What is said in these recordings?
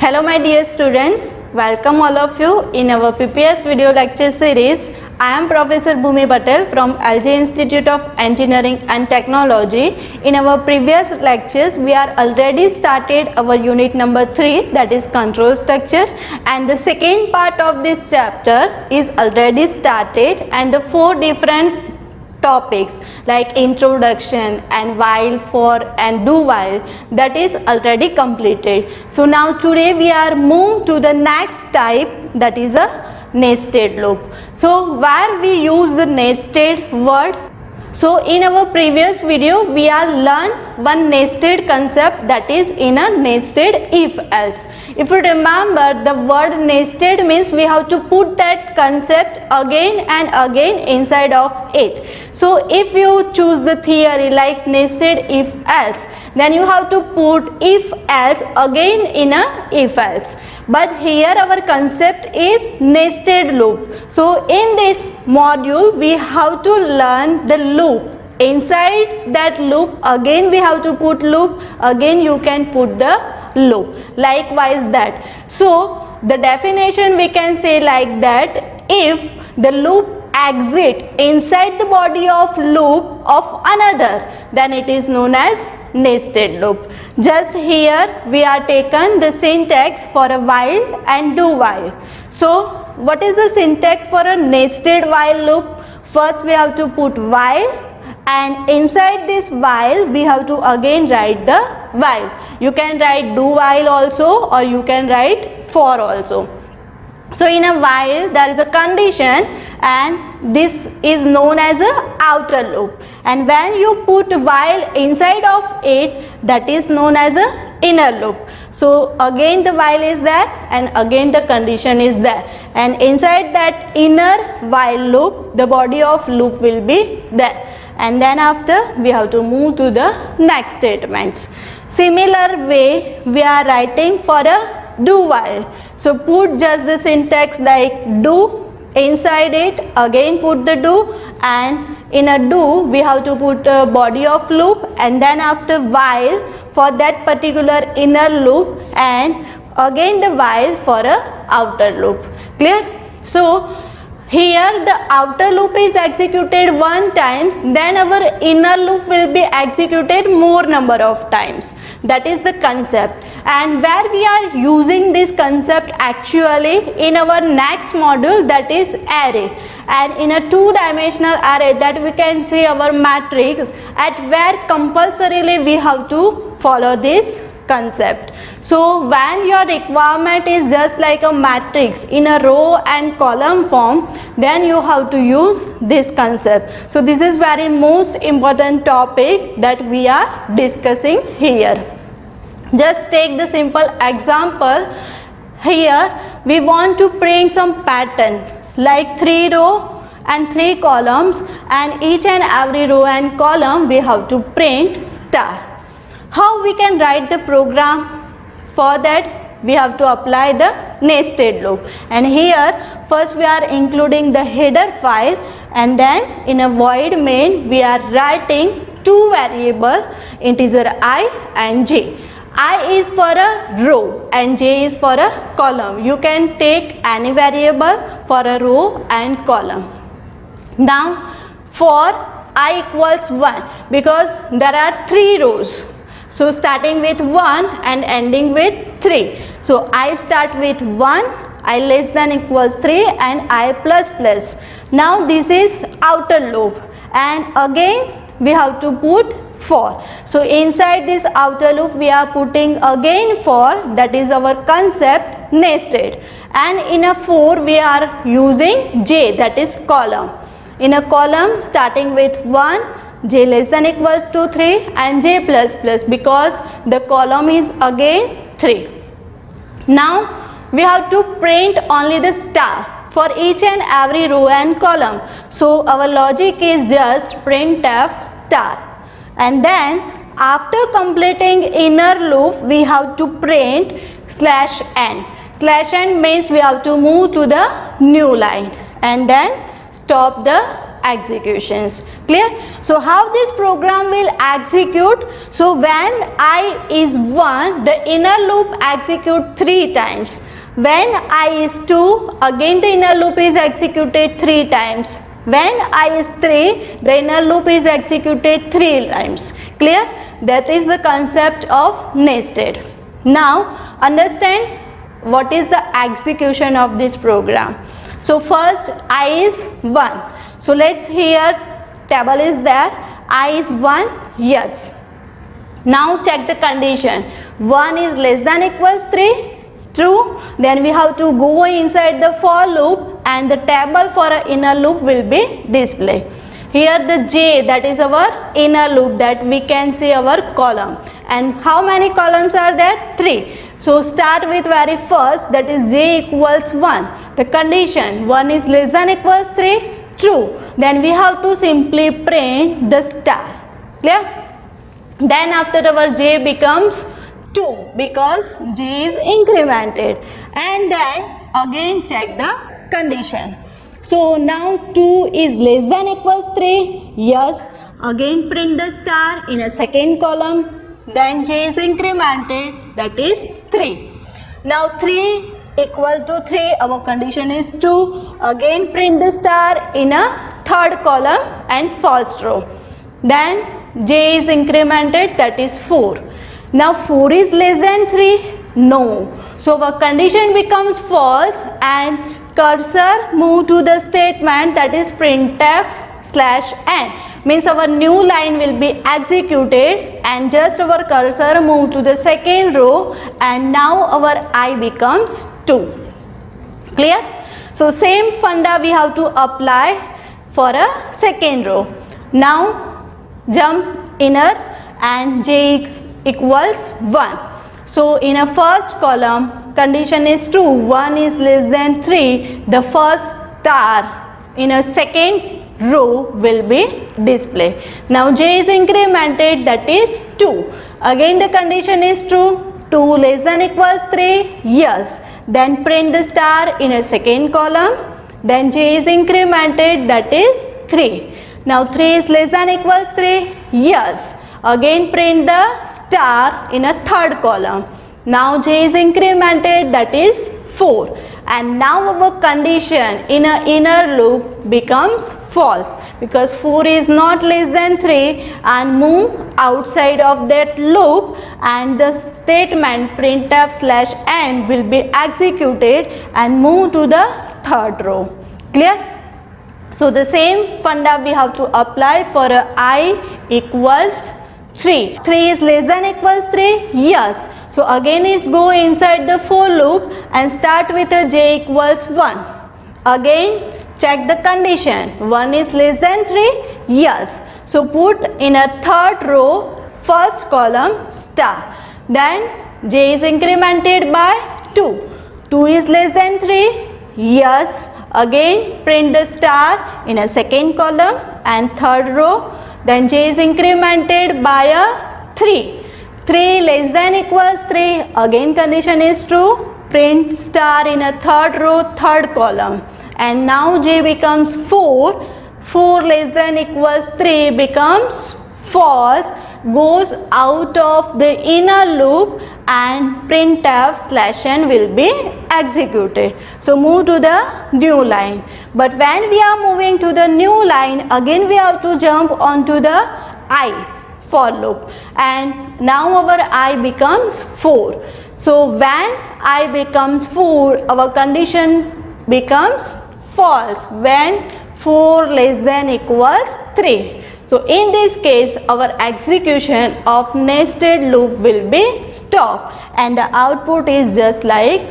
Hello my dear students, welcome all of you in our PPS video lecture series. I am Professor Bhumi Patel from LJ Institute of Engineering and Technology. In our previous lectures, we are already started our unit number 3, that is control structure, and the second part of this chapter is already started, and the 4 different topics like introduction and while, for and do while, that is already completed. So now today we are moved to the next type, that is a nested loop. So where we use the nested word. So in our previous video we are learned one nested concept, that is in a nested if else. If you remember, the word nested means we have to put that concept again and again inside of it. So if you choose the theory like nested if else, then you have to put if else again in a if else. But here our concept is nested loop. So in this module we have to learn the loop. Inside that loop again we have to put loop, again you can put the loop, likewise that. So the definition we can say like that: if the loop exit inside the body of loop of another, then it is known as nested loop. Just here we are taken the syntax for a while and do while. So what is the syntax for a nested while loop? First we have to put while, and inside this while we have to again write the while. You can write do while also, or you can write for also. So in a while there is a condition, and this is known as a outer loop, and when you put while inside of it, that is known as a inner loop. So again the while is there and again the condition is there, and inside that inner while loop the body of loop will be there, and then after we have to move to the next statements. Similar way we are writing for a do while. So put just the syntax like do, inside it again put the do, and in a do we have to put a body of loop, and then after while for that particular inner loop, and again the while for a outer loop. Clear? So here the outer loop is executed one times, then our inner loop will be executed more number of times. That is the concept, and where we are using this concept actually in our next module, that is array. And in a 2-dimensional array, that we can see our matrix, at where compulsorily we have to follow this concept. So when your requirement is just like a matrix in a row and column form, then you have to use this concept. So this is very most important topic that we are discussing here. Just take the simple example. Here we want to print some pattern like 3 row and 3 columns, and each and every row and column we have to print star. How we can write the program? For that we have to apply the nested loop, and here first we are including the header file, and then in a void main we are writing 2 variable, integer I and j. I is for a row and j is for a column. You can take any variable for a row and column. Now for I equals 1, because there are 3 rows. So starting with 1 and ending with 3. So I start with 1, I less than equals 3, and I plus plus. Now this is outer loop, and again we have to put for. So inside this outer loop we are putting again for, that is our concept nested, and in a for we are using j, that is column. In a column starting with 1, j less than equals to 3, and j plus plus, because the column is again 3. Now we have to print only the star for each and every row and column. So our logic is just printf star, and then after completing inner loop we have to print slash n. Slash n means we have to move to the new line and then stop the executions. Clear? So how this program will execute? So when I is 1, the inner loop execute 3 times. When I is 2, again the inner loop is executed 3 times. When I is 3, the inner loop is executed 3 times. Clear? That is the concept of nested. Now understand what is the execution of this program. So first I is 1. So let's here table is there. I is 1. Yes. Now check the condition. 1 is less than equals 3. True. Then we have to go inside the for loop and the table for an inner loop will be displayed. Here the J, that is our inner loop, that we can see our column. And how many columns are there? 3. So start with very first, that is J equals 1. The condition 1 is less than equals 3. True. Then we have to simply print the star. Clear? Then after our J becomes 2 because J is incremented, and then again check the condition. So now 2 is less than equals 3. Yes. Again print the star in a second column. Then J is incremented, that is 3. Now 3 equal to 3, our condition is 2. Again print the star in a third column and first row. Then J is incremented, that is 4. Now 4 is less than 3? No. So our condition becomes false and cursor move to the statement, that is printf/n. Means our new line will be executed and just our cursor move to the second row and now our I becomes 2. Clear? So same funda we have to apply for a second row. Now jump inner and J equals 1. So in a first column condition is true, 1 is less than 3, the first star in a second row will be displayed. Now J is incremented, that is 2. Again the condition is true, 2 less than equals 3. Yes. Then print the star in a second column. Then J is incremented, that is 3. Now 3 is less than equals 3. Yes. Again print the star in a third column. Now J is incremented, that is 4. And now our condition in a inner loop becomes false because 4 is not less than 3 and move outside of that loop and the statement printf/n will be executed and move to the third row. Clear? So the same funda we have to apply for a I equals 3. 3 is less than equals 3? Yes. So again it's go inside the for loop and start with a J equals 1. Again check the condition. 1 is less than 3? Yes. So put in a third row first column star. Then J is incremented by 2. 2 is less than 3? Yes. Again print the star in a second column and third row. Then J is incremented by a 3. 3 less than equals 3. Again condition is true. Print star in a third row, third column. And now J becomes 4. 4 less than equals 3 becomes false. Goes out of the inner loop and printf/n will be executed. So move to the new line. But when we are moving to the new line, again we have to jump onto the I for loop. And now our I becomes 4. So when I becomes 4, our condition becomes false when 4 less than equals 3. So in this case our execution of nested loop will be stopped and the output is just like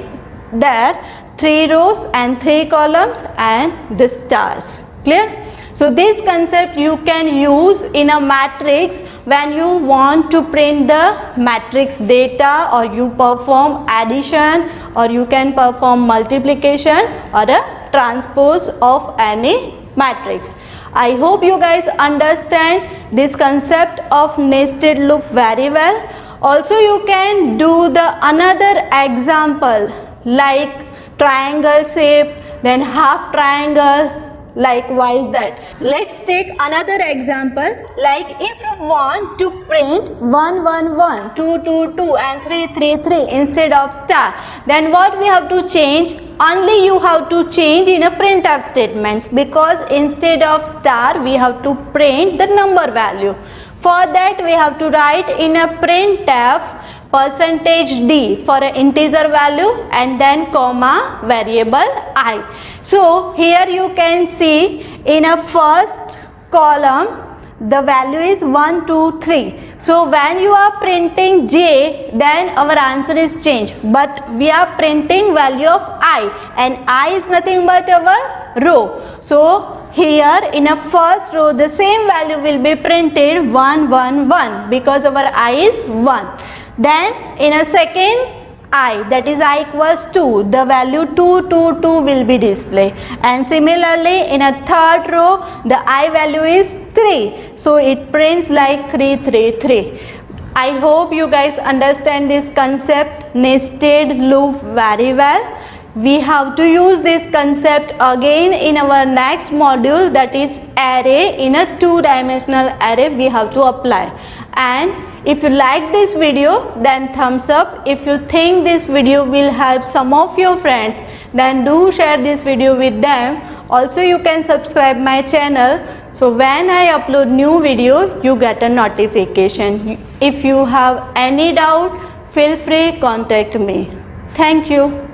that, 3 rows and 3 columns and the stars. Clear? So this concept you can use in a matrix when you want to print the matrix data or you perform addition or you can perform multiplication or a transpose of any matrix. I hope you guys understand this concept of nested loop very well. Also you can do the another example like triangle shape, then half triangle, Like, why is that? Let's take another example. Like, if you want to print 1 1 1, 2 2 2 and 3 3 3 instead of star, then what we have to change? Only you have to change in a printf statements, because instead of star we have to print the number value. For that we have to write in a printf %d for an integer value and then comma variable I. So here you can see in a first column the value is 1 2 3. So when you are printing j, then our answer is changed, but we are printing value of I, and I is nothing but our row. So here in a first row the same value will be printed 1 1 1 because our I is 1. Then in a second I, that is I equals 2, the value 2 2 2 will be displayed, and similarly in a third row the I value is 3, so it prints like 3 3 3. I hope you guys understand this concept nested loop very well. We have to use this concept again in our next module, that is array. In a 2-dimensional array we have to apply. And if you like this video, then thumbs up. If you think this video will help some of your friends, then do share this video with them. Also you can subscribe my channel, so when I upload new video you get a notification. If you have any doubt, feel free contact me. Thank you.